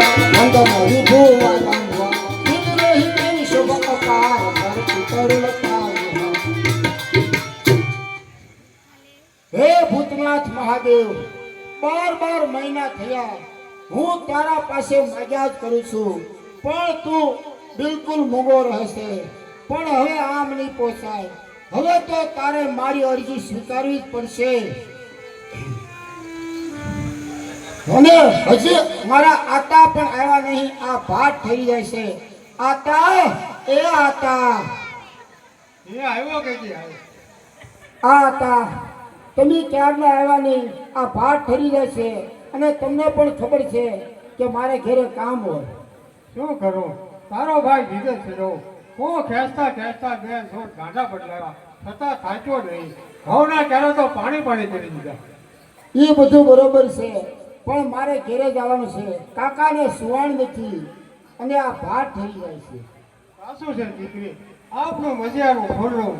વંદન વિભુવાનંદવા ઇન્દ્ર હિતેન શુભ અપાર કરતી કરુણતા હે ભૂતનાથ મહાદેવ 12 મહિના થયા હું તારા પાસે માગ્યા જ કરું છું પણ તું બિલકુલ મૂંગો રહેશે પણ હવે આમ નહીં પોસાય હવે તો તારે મારી અરજી સ્વીકારવી જ પડશે અને હજી મારા આતા પણ આવ્યા નહીં આ ભાટ થઈ જાય છે આતા એ આવ્યો કે આતા તમે ક્યારના આવ્યા નહીં આ ભાટ ઠરી જાય છે અને તમને પણ ખબર છે કે મારે ઘરે કામ હોય શું કરું તારો ભાઈ વિદેશ ફેરો હું ખેંચતા બે છોડ ગાંડા બદલાવ્યા છતાં થાક્યો નહીં ઘઉંના ક્યારે તો પાણી કરી દીધા એ બધું બરોબર છે પણ મારે ઘરે જવાનું છે કાકાને સુવાણ નથી અને આ ભાટ થઈ જાય છે સાસુ છે દીકરી આપણું મજાનું ખોરડું